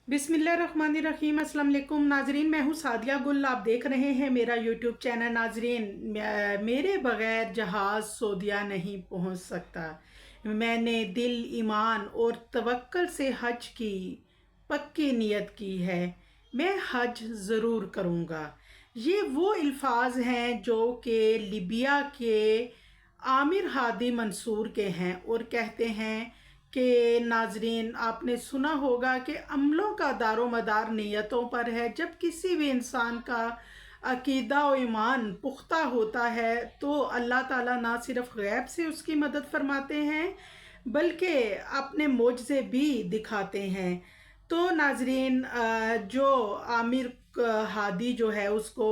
बिस्मिल्लाहिर्रहमानिर्रहीम। अस्सलाम वालेकुम नाजरीन, मैं हूँ सादिया गुल। आप देख रहे हैं मेरा यूट्यूब चैनल। नाजरीन, मेरे बग़ैर जहाज़ सऊदीया नहीं पहुँच सकता। मैंने दिल, ईमान और तवक्कुल से हज की पक्की नियत की है। मैं हज ज़रूर करूँगा। ये वो अल्फाज हैं जो कि लीबिया के आमिर हादी मंसूर के हैं और कहते हैं कि नाजरीन, आपने सुना होगा कि अमलों का दारो मदार नीयतों पर है। जब किसी भी इंसान का अकीदा और ईमान पुख्ता होता है तो अल्लाह ताला ना सिर्फ गैब से उसकी मदद फरमाते हैं बल्कि अपने मोजज़े भी दिखाते हैं। तो नाजरीन, जो आमिर हादी जो है उसको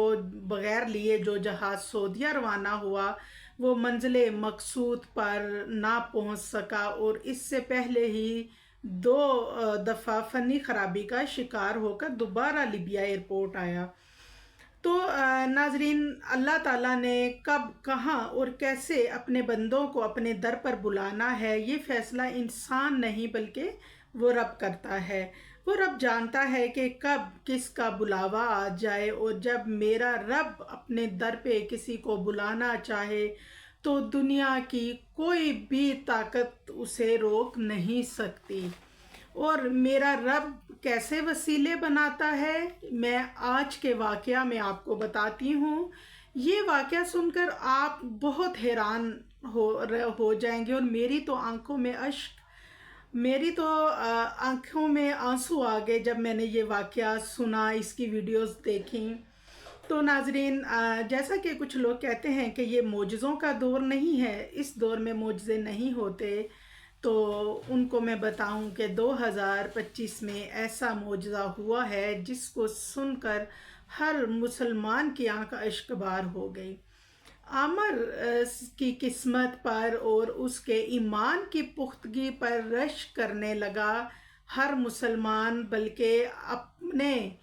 बग़ैर लिए जो जहाज़ सऊदीया रवाना हुआ वो मंजिल मकसूद पर ना पहुंच सका और इससे पहले ही दो दफ़ा फ़नी ख़राबी का शिकार होकर दोबारा लीबिया एयरपोर्ट आया। तो नाजरीन, अल्लाह ताला ने कब, कहाँ और कैसे अपने बंदों को अपने दर पर बुलाना है, ये फ़ैसला इंसान नहीं बल्कि वो रब करता है। वो रब जानता है कि कब किसका बुलावा आ जाए, और जब मेरा रब अपने दर पे किसी को बुलाना चाहे तो दुनिया की कोई भी ताकत उसे रोक नहीं सकती। और मेरा रब कैसे वसीले बनाता है, मैं आज के वाक़या में आपको बताती हूँ। ये वाक़या सुनकर आप बहुत हैरान हो जाएंगे और मेरी तो आंखों में आंसू आ गए जब मैंने ये वाक़या सुना, इसकी वीडियोस देखी। तो नाजरीन, जैसा कि कुछ लोग कहते हैं कि ये मोजज़ों का दौर नहीं है, इस दौर में मोजज़े नहीं होते, तो उनको मैं बताऊं कि 2025 में ऐसा मोजज़ा हुआ है जिसको सुनकर हर मुसलमान की आंख अश्कबार हो गई। आमर की किस्मत पर और उसके ईमान की पुख्तगी पर रश करने लगा हर मुसलमान, बल्कि अपने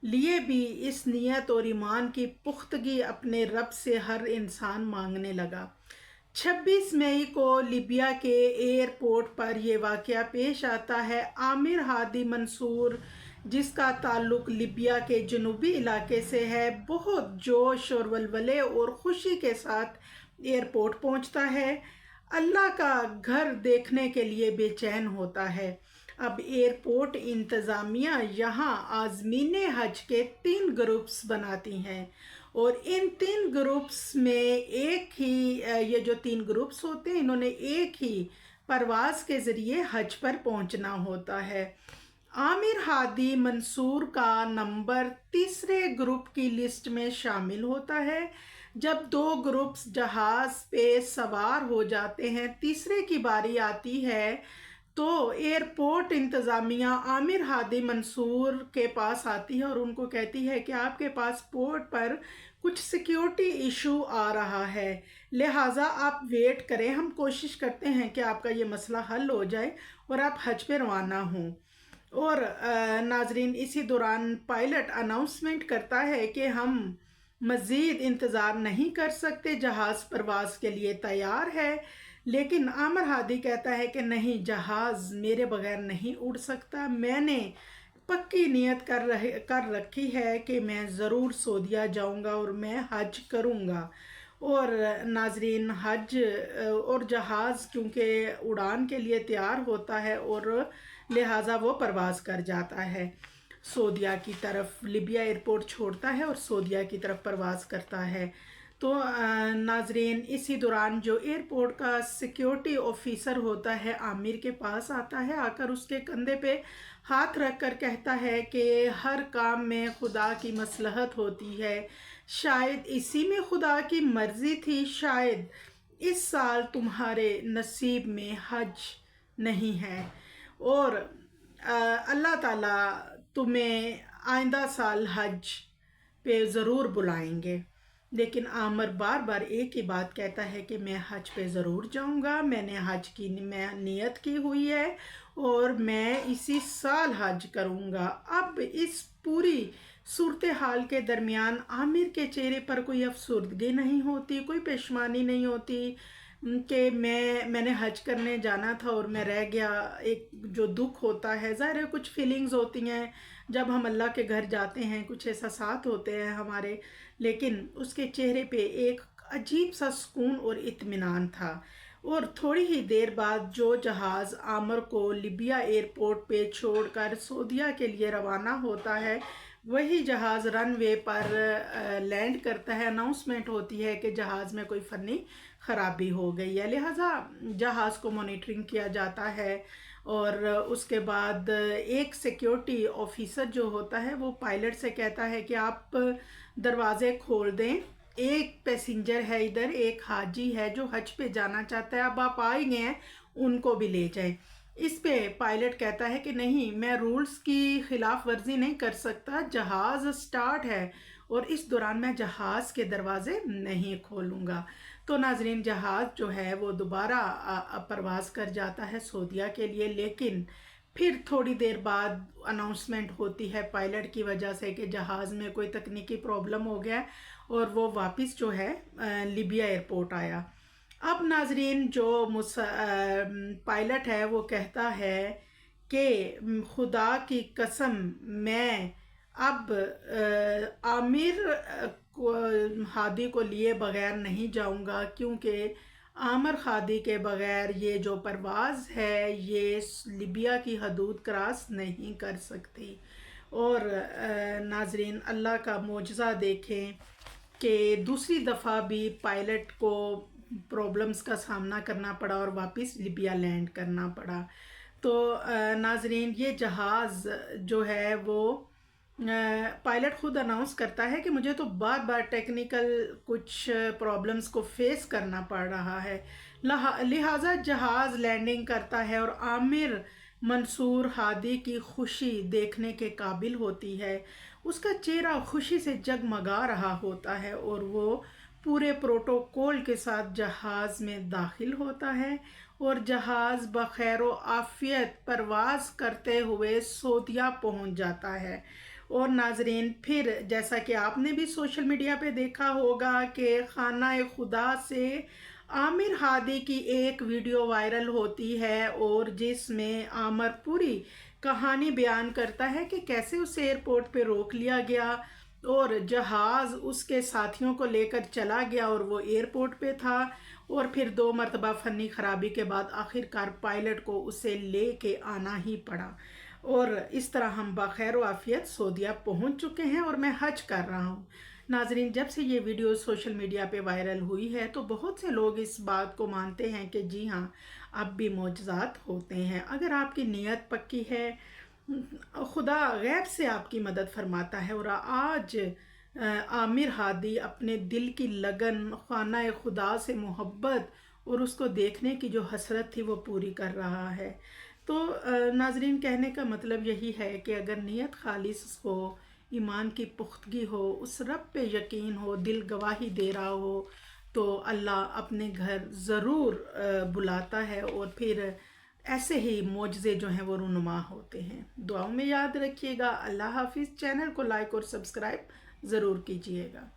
लिए भी इस नियत और ईमान की पुख्तगी अपने रब से हर इंसान मांगने लगा। 26 मई को लीबिया के एयरपोर्ट पर यह वाक़या पेश आता है। आमिर हादी मंसूर, जिसका ताल्लुक़ लीबिया के जनूबी इलाके से है, बहुत जोश और वलवले और ख़ुशी के साथ एयरपोर्ट पहुंचता है। अल्लाह का घर देखने के लिए बेचैन होता है। अब एयरपोर्ट इंतज़ामिया यहाँ आज़मीन हज के 3 ग्रुप्स बनाती हैं और इन 3 ग्रुप्स में एक ही ये जो 3 ग्रुप्स होते हैं, इन्होंने एक ही परवाज़ के ज़रिए हज पर पहुँचना होता है। आमिर हादी मंसूर का नंबर तीसरे ग्रुप की लिस्ट में शामिल होता है। जब 2 ग्रुप्स जहाज़ पे सवार हो जाते हैं, तीसरे की बारी आती है तो एयरपोर्ट इंतज़ामिया आमिर हादी मंसूर के पास आती है और उनको कहती है कि आपके पासपोर्ट पर कुछ सिक्योरिटी इशू आ रहा है, लिहाजा आप वेट करें, हम कोशिश करते हैं कि आपका ये मसला हल हो जाए और आप हज पे रवाना हों। और नाजरीन, इसी दौरान पायलट अनाउंसमेंट करता है कि हम मज़ीद इंतज़ार नहीं कर सकते, जहाज़ परवाज़ के लिए तैयार है। लेकिन आमिर हादी कहता है कि नहीं, जहाज़ मेरे बगैर नहीं उड़ सकता। मैंने पक्की नियत कर रखी है कि मैं ज़रूर सऊदीया जाऊंगा और मैं हज करूंगा। और नाजरीन, हज और जहाज़ क्योंकि उड़ान के लिए तैयार होता है और लिहाजा वो परवाज़ कर जाता है सऊदीया की तरफ। लीबिया एयरपोर्ट छोड़ता है और सऊदीया की तरफ परवाज़ करता है। तो नाजरीन, इसी दौरान जो एयरपोर्ट का सिक्योरिटी ऑफिसर होता है आमिर के पास आता है, आकर उसके कंधे पे हाथ रख कर कहता है कि हर काम में खुदा की मसलहत होती है, शायद इसी में खुदा की मर्ज़ी थी, शायद इस साल तुम्हारे नसीब में हज नहीं है और अल्लाह ताला तुम्हें आइंदा साल हज पे ज़रूर बुलाएंगे। लेकिन आमिर बार बार एक ही बात कहता है कि मैं हज पे ज़रूर जाऊंगा, मैंने हज की नियत की हुई है और मैं इसी साल हज करूंगा। अब इस पूरी सूरत हाल के दरमियान आमिर के चेहरे पर कोई अफसुर्दगी नहीं होती, कोई पेशमानी नहीं होती, کہ मैंने हज करने जाना था और मैं रह गया। एक जो दुख होता है, ज़ाहिर है कुछ फीलिंग्स होती हैं जब हम अल्लाह के घर जाते हैं, कुछ एहसासात होते हैं हमारे, लेकिन उसके चेहरे पे एक अजीब सा सुकून और इत्मीनान था। और थोड़ी ही देर बाद जो जहाज़ आमर को लिबिया एयरपोर्ट पे छोड़कर सऊदीया के लिए रवाना होता है, वही जहाज़ रनवे पर लैंड करता है। अनाउंसमेंट होती है कि जहाज़ में कोई फ़नी ख़राबी हो गई है, लिहाजा जहाज़ को मॉनिटरिंग किया जाता है। और उसके बाद एक सिक्योरिटी ऑफिसर जो होता है वो पायलट से कहता है कि आप दरवाज़े खोल दें, एक पैसेंजर है इधर, एक हाजी है जो हज पे जाना चाहता है, अब आप आ ही गए हैं, उनको भी ले जाएं। इस पे पायलट कहता है कि नहीं, मैं रूल्स की खिलाफ वर्जी नहीं कर सकता, जहाज़ स्टार्ट है और इस दौरान मैं जहाज़ के दरवाजे नहीं खोलूँगा। तो नाजरीन, जहाज़ जो है वो दोबारा परवाज़ कर जाता है सऊदीया के लिए, लेकिन फिर थोड़ी देर बाद अनाउंसमेंट होती है पायलट की वजह से कि जहाज़ में कोई तकनीकी प्रॉब्लम हो गया है और वो वापस जो है लिबिया एयरपोर्ट आया। अब नाजरीन, जो पायलट है वो कहता है कि खुदा की कसम, मैं अब आमिर हादी को लिए बगैर नहीं जाऊंगा, क्योंकि आमिर हादी के बगैर ये जो परवाज़ है ये लिबिया की हदूद क्रॉस नहीं कर सकती। और नाजरीन, अल्लाह का मोजज़ा देखें कि दूसरी दफ़ा भी पायलट को प्रॉब्लम्स का सामना करना पड़ा और वापस लिबिया लैंड करना पड़ा। तो नाजरीन, ये जहाज़ जो है वो पायलट खुद अनाउंस करता है कि मुझे तो बार बार टेक्निकल कुछ प्रॉब्लम्स को फेस करना पड़ रहा है, लिहाजा जहाज़ लैंडिंग करता है और आमिर मंसूर हादी की खुशी देखने के काबिल होती है। उसका चेहरा खुशी से जगमगा रहा होता है और वो पूरे प्रोटोकॉल के साथ जहाज़ में दाखिल होता है और जहाज़ बखैर आफियत परवाज़ करते हुए सऊदीया पहुंच जाता है। और नाजरीन, फिर जैसा कि आपने भी सोशल मीडिया पे देखा होगा कि खाना खुदा से आमिर हादी की एक वीडियो वायरल होती है और जिसमें आमिर पूरी कहानी बयान करता है कि कैसे उसे एयरपोर्ट पे रोक लिया गया और जहाज़ उसके साथियों को लेकर चला गया और वो एयरपोर्ट पे था, और फिर 2 मरतबा फ़नी ख़राबी के बाद आखिरकार पायलट को उसे ले के आना ही पड़ा। और इस तरह हम बखैर आफियत सऊदीया पहुंच चुके हैं और मैं हज कर रहा हूं। नाजरीन, जब से ये वीडियो सोशल मीडिया पे वायरल हुई है तो बहुत से लोग इस बात को मानते हैं कि जी हाँ, अब भी मोजज़ात होते हैं। अगर आपकी नीयत पक्की है, खुदा गैब से आपकी मदद फरमाता है और आज आमिर हादी अपने दिल की लगन, खाना खुदा से मोहब्बत और उसको देखने की जो हसरत थी वो पूरी कर रहा है। तो नाजरीन, कहने का मतलब यही है कि अगर नीयत खालिस हो, ईमान की पुख्तगी हो, उस रब पे यकीन हो, दिल गवाही दे रहा हो, तो अल्लाह अपने घर ज़रूर बुलाता है और फिर ऐसे ही मोजज़े जो हैं वो रुनुमा होते हैं। दुआओं में याद रखिएगा। अल्लाह हाफिज़। चैनल को लाइक और सब्सक्राइब ज़रूर कीजिएगा।